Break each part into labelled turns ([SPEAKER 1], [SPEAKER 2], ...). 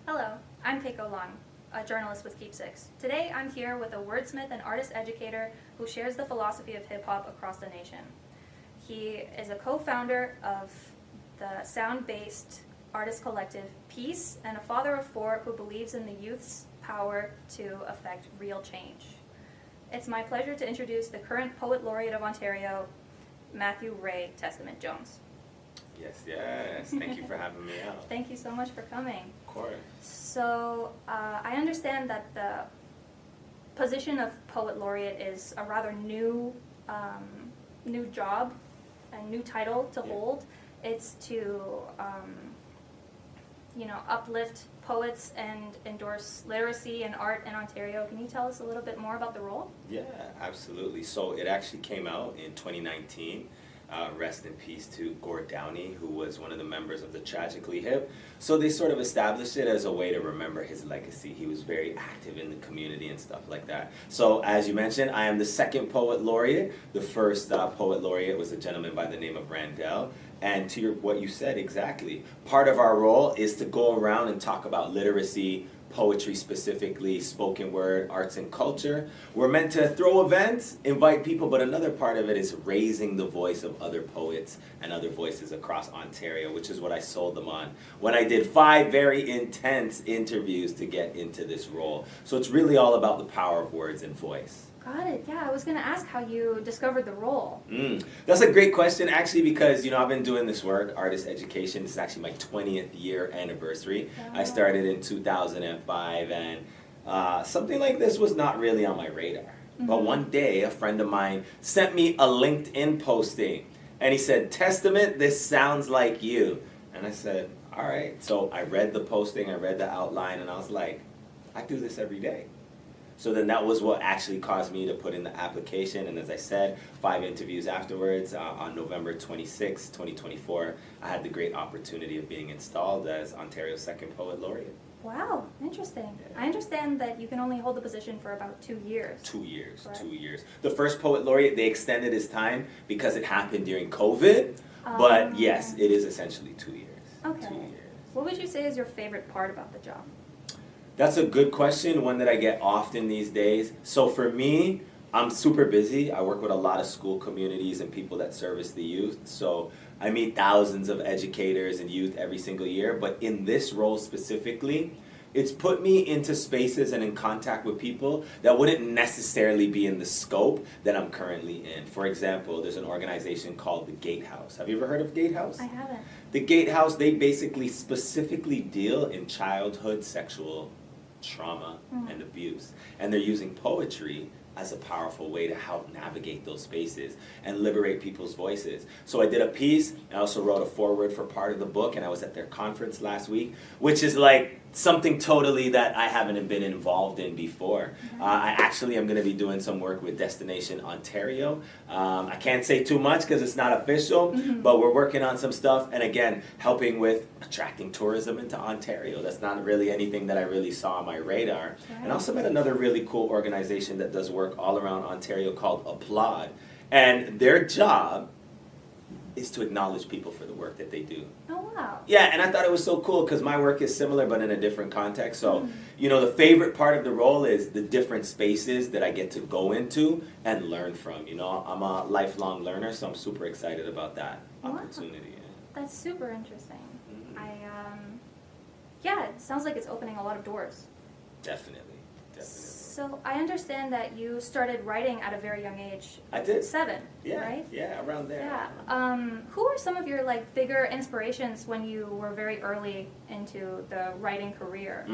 [SPEAKER 1] Hello, I'm Keiko Leung, a journalist with Keepsix. Today I'm here with a wordsmith and artist educator who shares the philosophy of hip-hop across the nation. He is a co-founder of the sound-based artist collective Peace and a father of four who believes in the youth's power to affect real change. It's my pleasure to introduce the current Poet Laureate of Ontario, Matthew-Ray Testament Jones.
[SPEAKER 2] Yes. Thank you for having me out.
[SPEAKER 1] Thank you so much for coming.
[SPEAKER 2] Of course.
[SPEAKER 1] So I understand that the position of Poet Laureate is a rather new job, a new title to hold. It's to uplift poets and endorse literacy and art in Ontario. Can you tell us a little bit more about the role?
[SPEAKER 2] Yeah, absolutely. So it actually came out in 2019. Rest in peace to Gord Downey, who was one of the members of the Tragically Hip. So they sort of established it as a way to remember his legacy. He was very active in the community and stuff like that. So as you mentioned, I am the second Poet Laureate. The first Poet Laureate was a gentleman by the name of Randell. And to what you said exactly, part of our role is to go around and talk about literacy, poetry specifically, spoken word, arts and culture. We're meant to throw events, invite people, but another part of it is raising the voice of other poets and other voices across Ontario, which is what I sold them on when I did 5 very intense interviews to get into this role. So it's really all about the power of words and voice.
[SPEAKER 1] Got it. Yeah, I was going to ask how you discovered the role.
[SPEAKER 2] That's a great question, actually, because I've been doing this work, artist education. This is actually my 20th year anniversary.
[SPEAKER 1] Wow.
[SPEAKER 2] I started in 2005, and something like this was not really on my radar. But one day, a friend of mine sent me a LinkedIn posting, and he said, "Testament, this sounds like you." And I said, all right. So I read the posting, I read the outline, and I was like, I do this every day. So then that was what actually caused me to put in the application, and as I said, 5 interviews afterwards. On November 26, 2024, I had the great opportunity of being installed as Ontario's second Poet Laureate.
[SPEAKER 1] Wow, interesting.
[SPEAKER 2] Yeah.
[SPEAKER 1] I understand that you can only hold the position for about 2 years.
[SPEAKER 2] 2 years,
[SPEAKER 1] Correct.
[SPEAKER 2] 2 years. The first Poet Laureate, they extended his time because it happened during COVID, but yes, it is essentially 2 years.
[SPEAKER 1] Okay.
[SPEAKER 2] 2 years.
[SPEAKER 1] What would you say is your favorite part about the job?
[SPEAKER 2] That's a good question, one that I get often these days. So for me, I'm super busy. I work with a lot of school communities and people that service the youth. So I meet thousands of educators and youth every single year. But in this role specifically, it's put me into spaces and in contact with people that wouldn't necessarily be in the scope that I'm currently in. For example, there's an organization called the Gatehouse. Have you ever heard of Gatehouse?
[SPEAKER 1] I haven't.
[SPEAKER 2] The Gatehouse, they basically specifically deal in childhood sexual trauma and abuse. And they're using poetry as a powerful way to help navigate those spaces and liberate people's voices. So I did a piece, I also wrote a foreword for part of the book, and I was at their conference last week, which is like something totally that I haven't been involved in before. I actually am going to be doing some work with Destination Ontario. I can't say too much because it's not official, but we're working on some stuff, and again, helping with attracting tourism into Ontario. That's not really anything that I really saw on my radar. And I also met another really cool organization that does work all around Ontario called Applaud, and their job is to acknowledge people for the work that they do.
[SPEAKER 1] Oh, wow.
[SPEAKER 2] Yeah, and I thought it was so cool because my work is similar but in a different context. So, the favorite part of the role is the different spaces that I get to go into and learn from. I'm a lifelong learner, so I'm super excited about that opportunity.
[SPEAKER 1] That's super interesting. It sounds like it's opening a lot of doors.
[SPEAKER 2] Definitely.
[SPEAKER 1] So I understand that you started writing at a very young age.
[SPEAKER 2] I did.
[SPEAKER 1] 7,
[SPEAKER 2] Yeah,
[SPEAKER 1] right?
[SPEAKER 2] yeah, around there.
[SPEAKER 1] Yeah. Who are some of your bigger inspirations when you were very early into the writing career?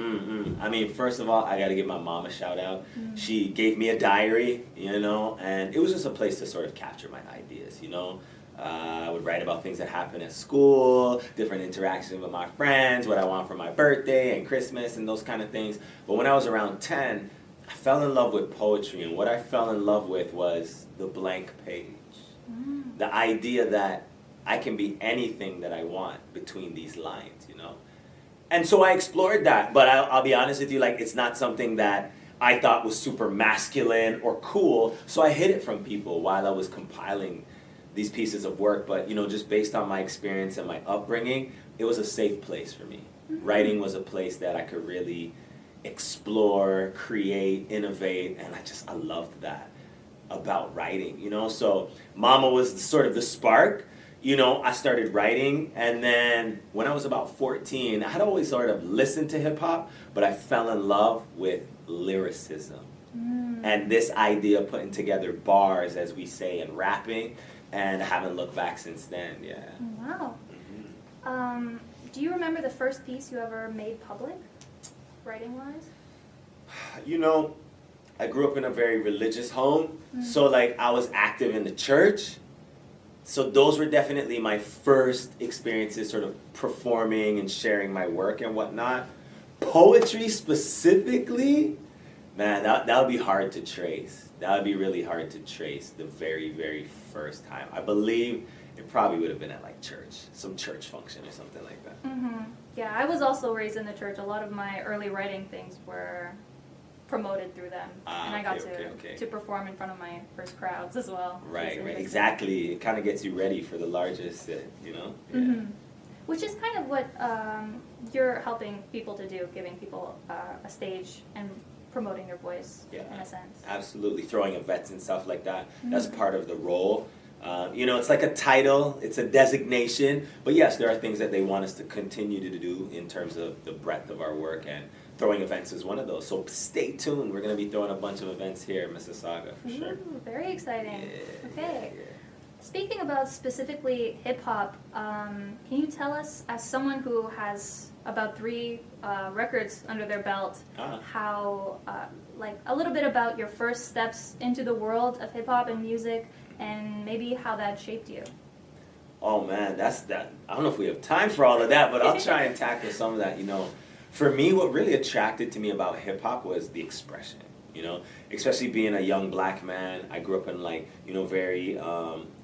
[SPEAKER 2] I mean, first of all, I got to give my mom a shout out. She gave me a diary, and it was just a place to sort of capture my ideas, I would write about things that happen at school, different interactions with my friends, what I want for my birthday and Christmas and those kind of things. But when I was around 10, I fell in love with poetry, and what I fell in love with was the blank page. The idea that I can be anything that I want between these lines, And so I explored that, but I'll be honest with you, it's not something that I thought was super masculine or cool, so I hid it from people while I was compiling these pieces of work. But just based on my experience and my upbringing, it was a safe place for me. Writing was a place that I could really explore, create, innovate, and I loved that about writing, you know? So Mama was sort of the spark. You know, I started writing, and then when I was about 14, I had always sort of listened to hip hop, but I fell in love with lyricism. And this idea of putting together bars, as we say, and rapping, and I haven't looked back since then, yeah.
[SPEAKER 1] Wow. Do you remember the first piece you ever made public, writing-wise?
[SPEAKER 2] You know, I grew up in a very religious home, so like I was active in the church. So those were definitely my first experiences sort of performing and sharing my work and whatnot. Poetry specifically, man, that would be hard to trace. That would be really hard to trace the very, very first time. I believe it probably would have been at like church, some church function or something like that.
[SPEAKER 1] Yeah, I was also raised in the church. A lot of my early writing things were promoted through them, and I got to perform in front of my first crowds as well.
[SPEAKER 2] Right, exactly. It kind of gets you ready for the largest, you know? Yeah.
[SPEAKER 1] Which is kind of what you're helping people to do, giving people a stage and promoting their voice, in a sense.
[SPEAKER 2] Absolutely. Throwing events and stuff like that. That's part of the role. You know, it's like a title, it's a designation, but yes, there are things that they want us to continue to do in terms of the breadth of our work, and throwing events is one of those. So stay tuned. We're going to be throwing a bunch of events here in Mississauga, for sure.
[SPEAKER 1] Very exciting.
[SPEAKER 2] Yeah,
[SPEAKER 1] Okay.
[SPEAKER 2] yeah.
[SPEAKER 1] Speaking about specifically hip-hop, can you tell us, as someone who has about 3 records under their belt, how, like, a little bit about your first steps into the world of hip-hop and music, and maybe how that shaped you?
[SPEAKER 2] Oh man, that's that. I don't know if we have time for all of that, but I'll try and tackle some of that. You know, for me, what really attracted to me about hip hop was the expression. You know, especially being a young black man, I grew up in like, you know, very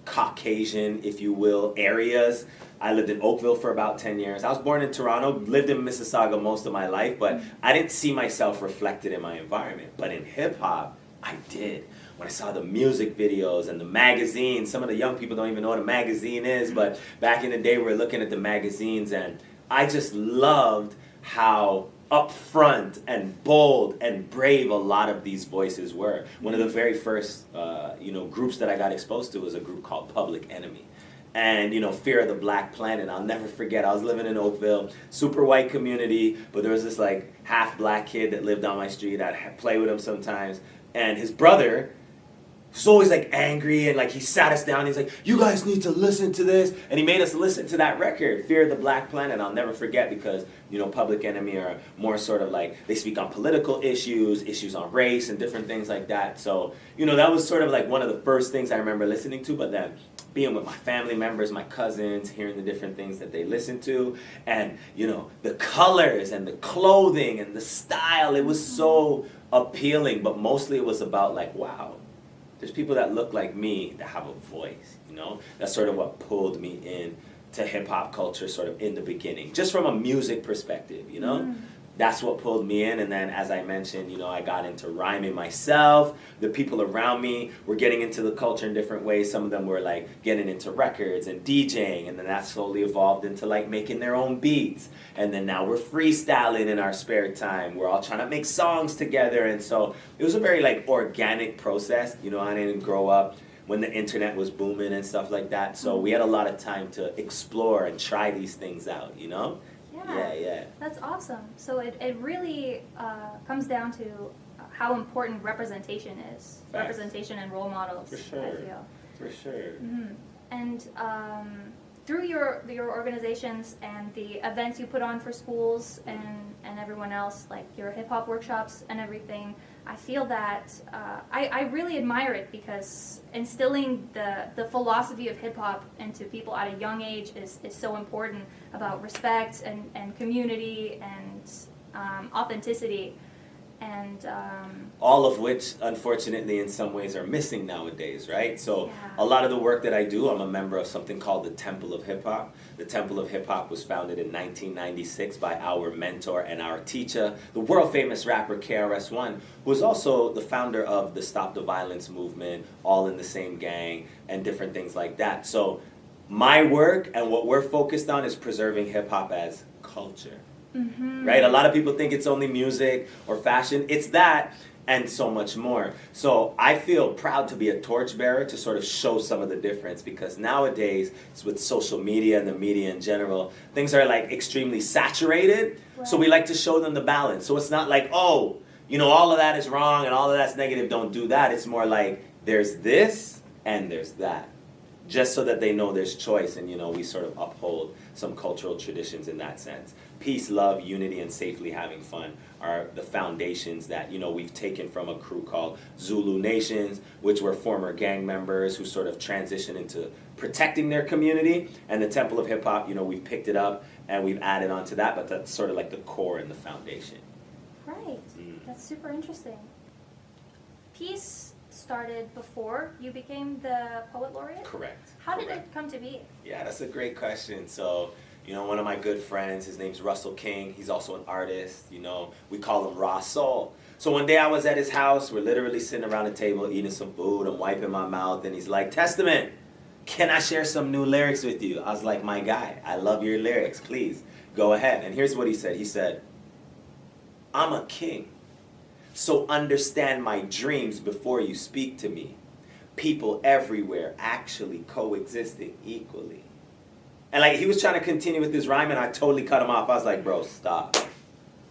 [SPEAKER 2] Caucasian, if you will, areas. I lived in Oakville for about 10 years. I was born in Toronto, lived in Mississauga most of my life, but I didn't see myself reflected in my environment. But in hip hop, I did. When I saw the music videos and the magazines, some of the young people don't even know what a magazine is, but back in the day we were looking at the magazines, and I just loved how upfront and bold and brave a lot of these voices were. One of the very first groups that I got exposed to was a group called Public Enemy. And, you know, Fear of the Black Planet, I'll never forget. I was living in Oakville, super white community, but there was this like half black kid that lived on my street. I'd play with him sometimes. And his brother was always like angry, and like he sat us down. He's like, "You guys need to listen to this," and he made us listen to that record, "Fear of the Black Planet." I'll never forget, because you know, Public Enemy are more sort of like, they speak on political issues on race and different things like that. So you know, that was sort of like one of the first things I remember listening to. But then being with my family members, my cousins, hearing the different things that they listen to, and you know, the colors and the clothing and the style, it was so appealing. But mostly it was about like, wow, there's people that look like me that have a voice, you know? That's sort of what pulled me in to hip-hop culture sort of in the beginning, just from a music perspective, you know? That's what pulled me in. And then, as I mentioned, you know, I got into rhyming myself. The people around me were getting into the culture in different ways. Some of them were like getting into records and DJing, and then that slowly evolved into like making their own beats. And then now we're freestyling in our spare time. We're all trying to make songs together. And so it was a very like organic process. You know, I didn't grow up when the internet was booming and stuff like that. So we had a lot of time to explore and try these things out, you know? Yeah.
[SPEAKER 1] That's awesome. So it really comes down to how important representation is.
[SPEAKER 2] Facts.
[SPEAKER 1] Representation and role models,
[SPEAKER 2] For sure.
[SPEAKER 1] I feel.
[SPEAKER 2] For sure.
[SPEAKER 1] And through your organizations and the events you put on for schools and everyone else, like your hip-hop workshops and everything, I feel that I really admire it, because instilling the philosophy of hip-hop into people at a young age is so important, about respect and community and authenticity. And
[SPEAKER 2] all of which, unfortunately, in some ways are missing nowadays, right? So
[SPEAKER 1] Yeah.
[SPEAKER 2] a lot of the work that I do, I'm a member of something called the Temple of Hip Hop. The Temple of Hip Hop was founded in 1996 by our mentor and our teacher, the world-famous rapper KRS-One, who was also the founder of the Stop the Violence movement, All in the Same Gang, and different things like that. So my work and what we're focused on is preserving hip-hop as culture. right? A lot of people think it's only music or fashion. It's that and so much more. So I feel proud to be a torchbearer to sort of show some of the difference, because nowadays, it's with social media and the media in general, things are like extremely saturated.
[SPEAKER 1] Right.
[SPEAKER 2] So we like to show them the balance. So it's not like, oh, you know, all of that is wrong and all of that's negative, don't do that. It's more like there's this and there's that. Just so that they know there's choice, and, you know, we sort of uphold some cultural traditions in that sense. Peace, love, unity, and safely having fun are the foundations that, you know, we've taken from a crew called Zulu Nations, which were former gang members who sort of transitioned into protecting their community. And the Temple of Hip Hop, you know, we've picked it up and we've added on to that, but that's sort of like the core and the foundation.
[SPEAKER 1] Right. That's super interesting. Peace started before you became the Poet Laureate?
[SPEAKER 2] Correct.
[SPEAKER 1] How did it come to be?
[SPEAKER 2] Yeah, that's a great question. So, you know, one of my good friends, his name's Russell King. He's also an artist. You know, we call him Raw Soul. So one day I was at his house. We're literally sitting around the table eating some food. I'm wiping my mouth, and he's like, Testament, can I share some new lyrics with you? I was like, my guy, I love your lyrics. Please, go ahead. And here's what he said. He said, I'm a king. So understand my dreams before you speak to me. People everywhere actually coexisting equally. And like, he was trying to continue with this rhyme, and I totally cut him off. I was like, bro, stop.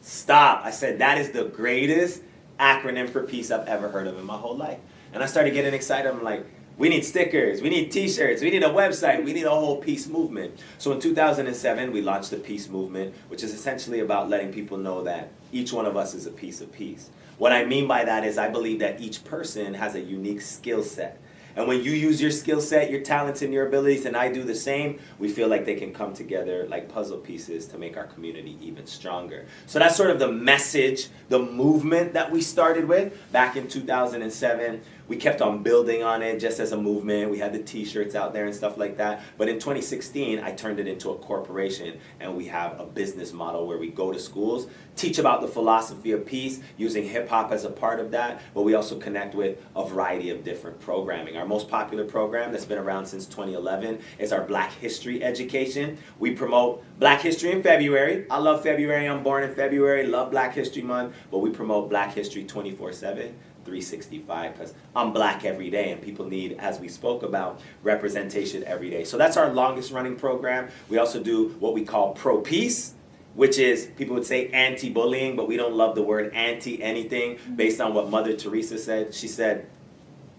[SPEAKER 2] Stop. I said, that is the greatest acronym for peace I've ever heard of in my whole life. And I started getting excited. I'm like, we need stickers, we need t-shirts, we need a website, we need a whole peace movement. So in 2007, we launched the Peace Movement, which is essentially about letting people know that each one of us is a piece of peace. What I mean by that is I believe that each person has a unique skill set. And when you use your skill set, your talents, and your abilities, and I do the same, we feel like they can come together like puzzle pieces to make our community even stronger. So that's sort of the message, the movement that we started with back in 2007. We kept on building on it just as a movement. We had the t-shirts out there and stuff like that. But in 2016, I turned it into a corporation, and we have a business model where we go to schools, teach about the philosophy of peace, using hip-hop as a part of that, but we also connect with a variety of different programming. Our most popular program that's been around since 2011 is our Black History education. We promote Black History in February. I love February. I'm born in February. Love Black History Month. But we promote Black History 24/7. 365, because I'm black every day, and people need, as we spoke about, representation every day. So that's our longest running program. We also do what we call pro-peace, which is, people would say anti-bullying, but we don't love the word anti-anything based on what Mother Teresa said. She said,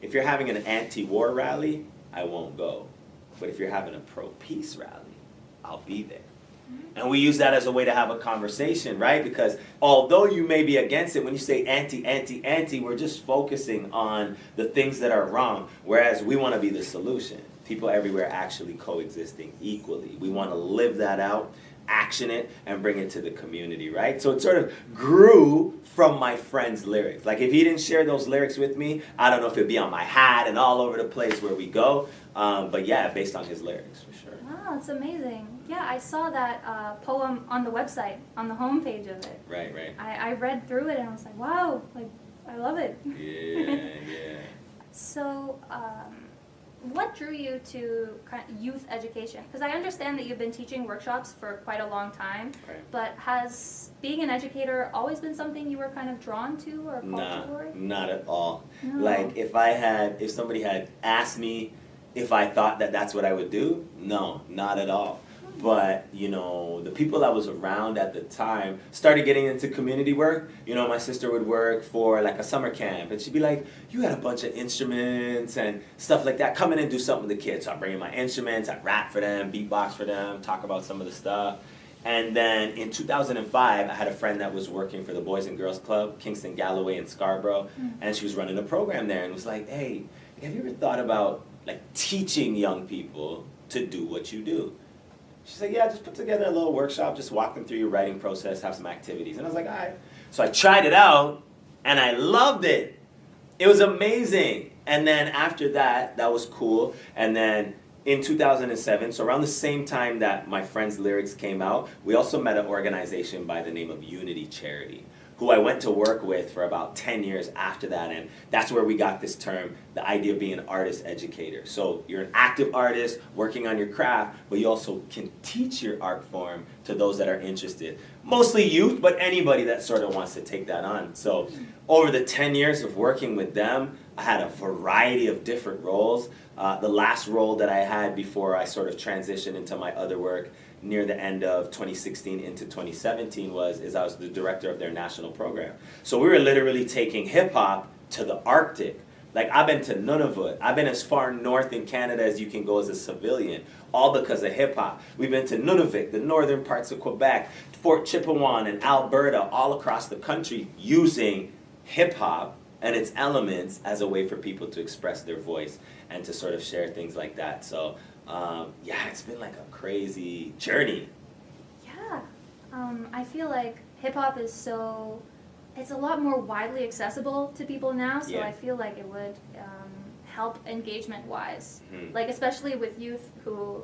[SPEAKER 2] if you're having an anti-war rally, I won't go. But if you're having a pro-peace rally, I'll be there. And we use that as a way to have a conversation, right? Because although you may be against it, when you say anti, we're just focusing on the things that are wrong, whereas we want to be the solution. People everywhere actually coexisting equally. We want to live that out, action it, and bring it to the community, right? So it sort of grew from my friend's lyrics. Like, if he didn't share those lyrics with me, I don't know if it'd be on my hat and all over the place where we go. But yeah, based on his lyrics, for sure.
[SPEAKER 1] Wow, that's amazing. Yeah, I saw that poem on the website, on the homepage of it.
[SPEAKER 2] Right, right.
[SPEAKER 1] I read through it and I was like, wow, like, I love it.
[SPEAKER 2] Yeah.
[SPEAKER 1] So, what drew you to kind of youth education? Because I understand that you've been teaching workshops for quite a long time,
[SPEAKER 2] Right.
[SPEAKER 1] but has being an educator always been something you were kind of drawn to or called toward?
[SPEAKER 2] Not at all.
[SPEAKER 1] No.
[SPEAKER 2] Like, if somebody had asked me if I thought that that's what I would do, no, not at all. But, you know, the people that was around at the time started getting into community work. You know, my sister would work for like a summer camp, and she'd be like, you got a bunch of instruments and stuff like that. Come in and do something with the kids. So I'd bring in my instruments, I'd rap for them, beatbox for them, talk about some of the stuff. And then in 2005, I had a friend that was working for the Boys and Girls Club, Kingston, Galloway, and Scarborough, and she was running a program there and was like, hey, have you ever thought about like teaching young people to do what you do? She said, yeah, just put together a little workshop, just walk them through your writing process, have some activities. And I was like, all right. So I tried it out, and I loved it. It was amazing. And then after that, that was cool. And then in 2007, so around the same time that my friend's lyrics came out, we also met an organization by the name of Unity Charity, who I went to work with for about 10 years after that, and that's where we got this term, the idea of being an artist educator. So you're an active artist working on your craft, but you also can teach your art form to those that are interested. Mostly youth, but anybody that sort of wants to take that on. So over the 10 years of working with them, I had a variety of different roles. The last role that I had before I sort of transitioned into my other work near the end of 2016 into 2017 is I was the director of their national program. So we were literally taking hip hop to the Arctic. Like, I've been to Nunavut. I've been as far north in Canada as you can go as a civilian, all because of hip hop. We've been to Nunavut, the northern parts of Quebec, Fort Chipewyan and Alberta, all across the country, using hip hop and its elements as a way for people to express their voice and to sort of share things like that. So yeah, it's been like a crazy journey.
[SPEAKER 1] Yeah. I feel like hip-hop is it's a lot more widely accessible to people now, so
[SPEAKER 2] Yeah.
[SPEAKER 1] I feel like it would help engagement-wise.
[SPEAKER 2] Mhm.
[SPEAKER 1] Like, especially with youth who,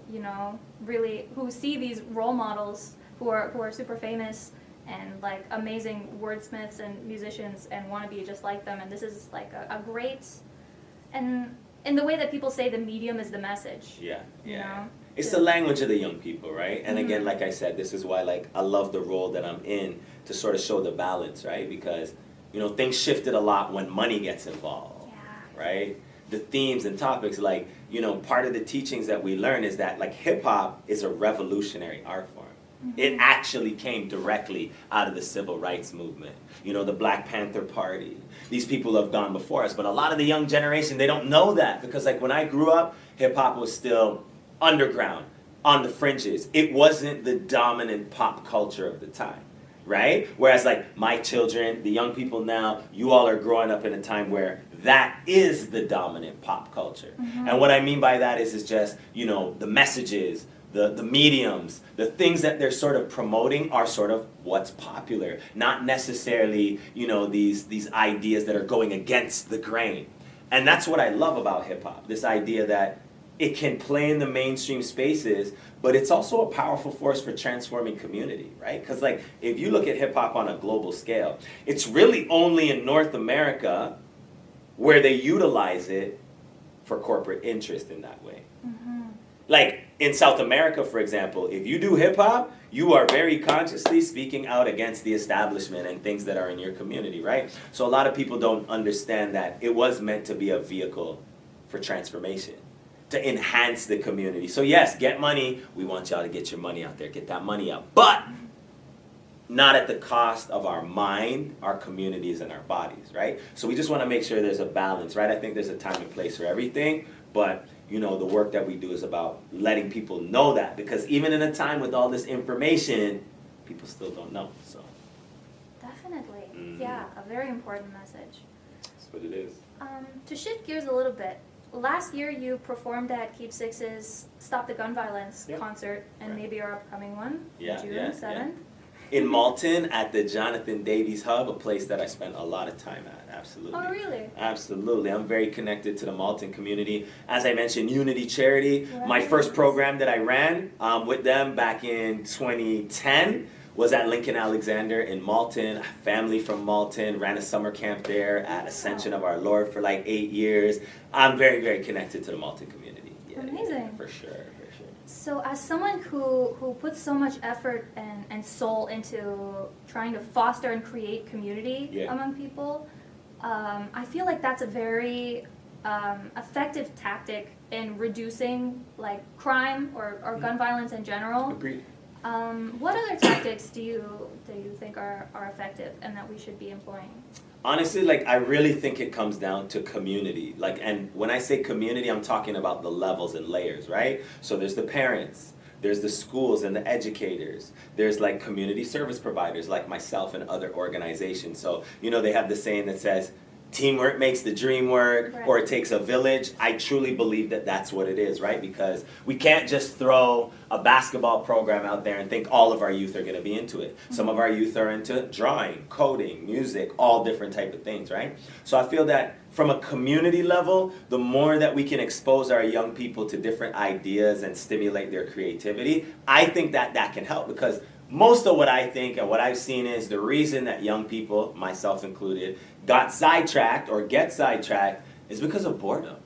[SPEAKER 1] who see these role models who are super famous and like amazing wordsmiths and musicians and want to be just like them, and this is like a great, and in the way that people say the medium is the message.
[SPEAKER 2] Yeah,
[SPEAKER 1] You
[SPEAKER 2] yeah.
[SPEAKER 1] know?
[SPEAKER 2] It's the language of the young people, right? And again,
[SPEAKER 1] Mhm.
[SPEAKER 2] like I said, this is why like I love the role that I'm in to sort of show the balance, right? Because, things shifted a lot when money gets involved,
[SPEAKER 1] Yeah.
[SPEAKER 2] right? The themes and topics, like, part of the teachings that we learn is that like hip hop is a revolutionary art form. It actually came directly out of the civil rights movement. The Black Panther Party. These people have gone before us, but a lot of the young generation, they don't know that, because like when I grew up, hip hop was still underground, on the fringes. It wasn't the dominant pop culture of the time, right? Whereas like my children, the young people now, you all are growing up in a time where that is the dominant pop culture. And what I mean by that is just, the messages, the mediums, the things that they're sort of promoting are sort of what's popular, not necessarily, these ideas that are going against the grain. And that's what I love about hip hop, this idea that it can play in the mainstream spaces, but it's also a powerful force for transforming community, right? Because like, if you look at hip hop on a global scale, it's really only in North America where they utilize it for corporate interest in that way. Like in South America, for example, if you do hip hop, you are very consciously speaking out against the establishment and things that are in your community, right? So a lot of people don't understand that it was meant to be a vehicle for transformation, to enhance the community. So yes, get money. We want y'all to get your money out there, get that money out. But not at the cost of our mind, our communities, and our bodies, right? So we just want to make sure there's a balance, right? I think there's a time and place for everything, but the work that we do is about letting people know that, because even in a time with all this information, people still don't know, so.
[SPEAKER 1] Definitely. Yeah, a very important message.
[SPEAKER 2] That's what it is.
[SPEAKER 1] To shift gears a little bit, last year you performed at Keep Six's Stop the Gun Violence concert, and
[SPEAKER 2] Right.
[SPEAKER 1] maybe our upcoming one, June 7th.
[SPEAKER 2] In Malton at the Jonathan Davies Hub, a place that I spent a lot of time at, absolutely.
[SPEAKER 1] Oh, really?
[SPEAKER 2] Absolutely. I'm very connected to the Malton community. As I mentioned, Unity Charity, my
[SPEAKER 1] Right.
[SPEAKER 2] first program that I ran with them back in 2010 was at Lincoln Alexander in Malton. Family from Malton, ran a summer camp there at Ascension of Our Lord for like 8 years. I'm very, very connected to the Malton community. Yeah,
[SPEAKER 1] Amazing.
[SPEAKER 2] For sure, for sure.
[SPEAKER 1] So as someone who puts so much effort and soul into trying to foster and create community among people, I feel like that's a very effective tactic in reducing like crime or gun violence in general.
[SPEAKER 2] Agreed.
[SPEAKER 1] What other tactics do you think are effective and that we should be employing?
[SPEAKER 2] Honestly, like, I really think it comes down to community. Like, and when I say community, I'm talking about the levels and layers, right? So there's the parents, there's the schools and the educators, there's like community service providers like myself and other organizations. So, they have the saying that says, teamwork makes the dream work,
[SPEAKER 1] Right.
[SPEAKER 2] or it takes a village. I truly believe that that's what it is, right? Because we can't just throw a basketball program out there and think all of our youth are going to be into it. Some of our youth are into drawing, coding, music, all different type of things, right? So I feel that from a community level, the more that we can expose our young people to different ideas and stimulate their creativity, I think that can help, because most of what I think and what I've seen is the reason that young people, myself included, got sidetracked or get sidetracked is because of boredom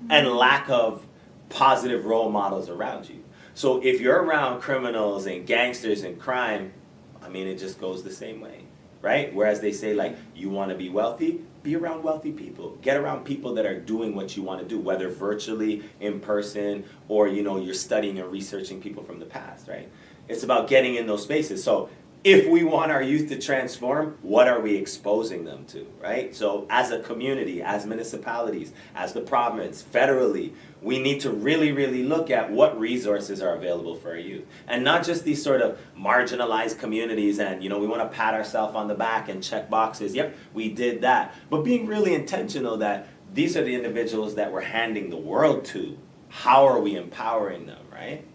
[SPEAKER 2] and lack of positive role models around you. So if you're around criminals and gangsters and crime, I mean, it just goes the same way, right? Whereas they say, like, you want to be wealthy, be around wealthy people. Get around people that are doing what you want to do, whether virtually, in person, or, you know, you're studying and researching people from the past, right? It's about getting in those spaces. So if we want our youth to transform, what are we exposing them to, right? So as a community, as municipalities, as the province, federally, we need to really, really look at what resources are available for our youth. And not just these sort of marginalized communities and, you know, we want to pat ourselves on the back and check boxes. Yep, we did that. But being really intentional that these are the individuals that we're handing the world to. How are we empowering them, right?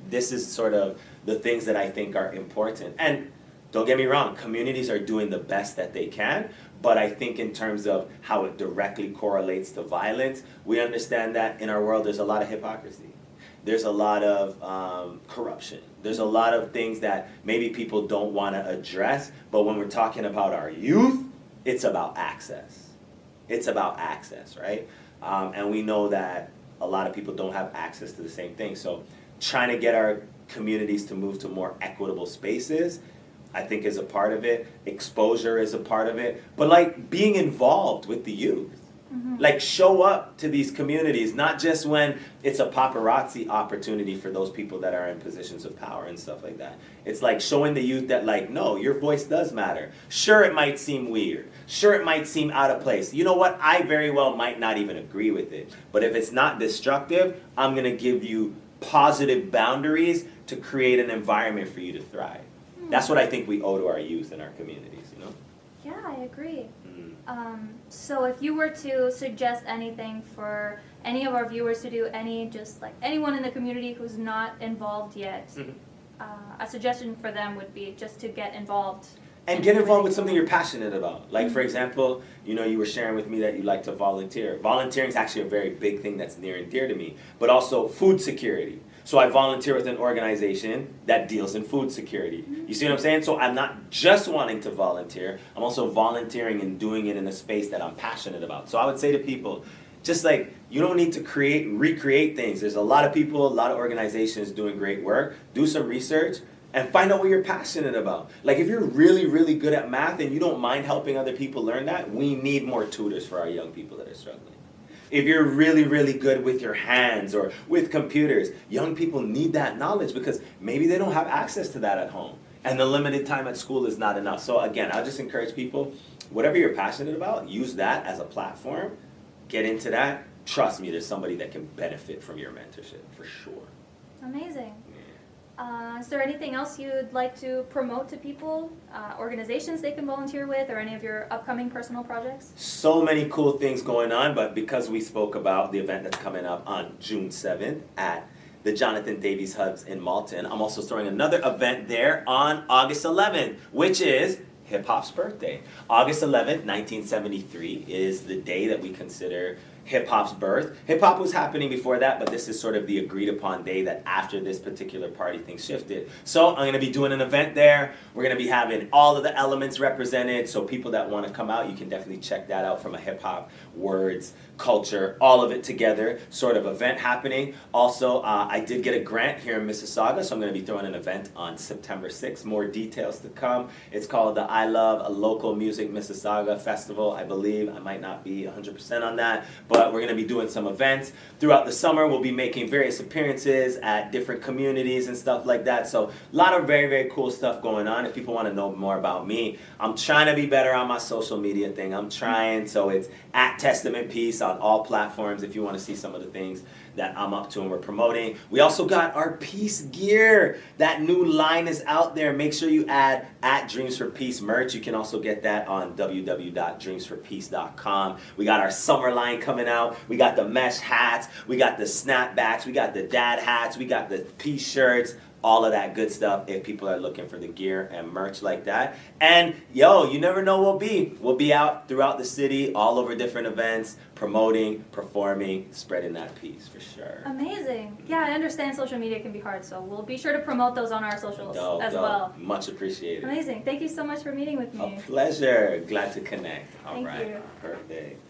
[SPEAKER 2] This is sort of the things that I think are important. And don't get me wrong, communities are doing the best that they can, but I think in terms of how it directly correlates to violence, we understand that in our world there's a lot of hypocrisy. There's a lot of corruption. There's a lot of things that maybe people don't want to address, but when we're talking about our youth, it's about access. It's about access, right? And we know that a lot of people don't have access to the same thing. So trying to get our communities to move to more equitable spaces, I think, is a part of it. Exposure is a part of it. But like being involved with the youth. Like show up to these communities, not just when it's a paparazzi opportunity for those people that are in positions of power and stuff like that. It's like showing the youth that, like, no, your voice does matter. Sure, it might seem weird. Sure, it might seem out of place. You know what? I very well might not even agree with it. But if it's not destructive, I'm going to give you positive boundaries to create an environment for you to thrive. That's what I think we owe to our youth and our communities, you know?
[SPEAKER 1] Yeah, I agree. So if you were to suggest anything for any of our viewers to do, just like anyone in the community who's not involved yet, a suggestion for them would be just to get involved.
[SPEAKER 2] And get involved with something you're passionate about. Like, for example, you know, you were sharing with me that you like to volunteer. Volunteering is actually a very big thing that's near and dear to me. But also food security. So I volunteer with an organization that deals in food security. You see what I'm saying? So I'm not just wanting to volunteer, I'm also volunteering and doing it in a space that I'm passionate about. So I would say to people, just like, you don't need to recreate things. There's a lot of people, a lot of organizations doing great work. Do some research and find out what you're passionate about. Like, if you're really, really good at math and you don't mind helping other people learn that, we need more tutors for our young people that are struggling. If you're really, really good with your hands or with computers, young people need that knowledge because maybe they don't have access to that at home. And the limited time at school is not enough. So again, I'll just encourage people, whatever you're passionate about, use that as a platform. Get into that. Trust me, there's somebody that can benefit from your mentorship, for sure.
[SPEAKER 1] Amazing. Is there anything else you'd like to promote to people, organizations they can volunteer with, or any of your upcoming personal projects?
[SPEAKER 2] So many cool things going on, but because we spoke about the event that's coming up on June 7th at the Jonathan Davies Hubs in Malton, I'm also throwing another event there on August 11th, which is hip-hop's birthday. August 11th, 1973 is the day that we consider hip-hop's birth. Hip-hop was happening before that, but this is sort of the agreed-upon day that after this particular party things shifted. So I'm going to be doing an event there. We're going to be having all of the elements represented, so people that want to come out, you can definitely check that out from a hip-hop, words, culture, all of it together sort of event happening. Also, I did get a grant here in Mississauga, so I'm going to be throwing an event on September 6th. More details to come. It's called the I Love a Local Music Mississauga Festival, I believe. I might not be 100% on that, but we're going to be doing some events. Throughout the summer, we'll be making various appearances at different communities and stuff like that. So a lot of very, very cool stuff going on. If people want to know more about me, I'm trying to be better on my social media thing. I'm trying, so it's at Testament Peace on all platforms if you want to see some of the things that I'm up to and we're promoting. We also got our peace gear. That new line is out there. Make sure you add at Dreams for Peace merch. You can also get that on www.dreamsforpeace.com. We got our summer line coming coming out. We got the mesh hats, we got the snapbacks, we got the dad hats, we got the t-shirts, all of that good stuff if people are looking for the gear and merch like that. And yo, you never know we'll be out throughout the city, all over different events, promoting, performing, spreading that peace for sure.
[SPEAKER 1] Amazing. Yeah, I understand social media can be hard, so we'll be sure to promote those on our socials as
[SPEAKER 2] Dope.
[SPEAKER 1] well.
[SPEAKER 2] Much appreciated.
[SPEAKER 1] Amazing. Thank you so much for meeting with me.
[SPEAKER 2] A pleasure. Glad to connect. All
[SPEAKER 1] Thank
[SPEAKER 2] right.
[SPEAKER 1] you.
[SPEAKER 2] Perfect.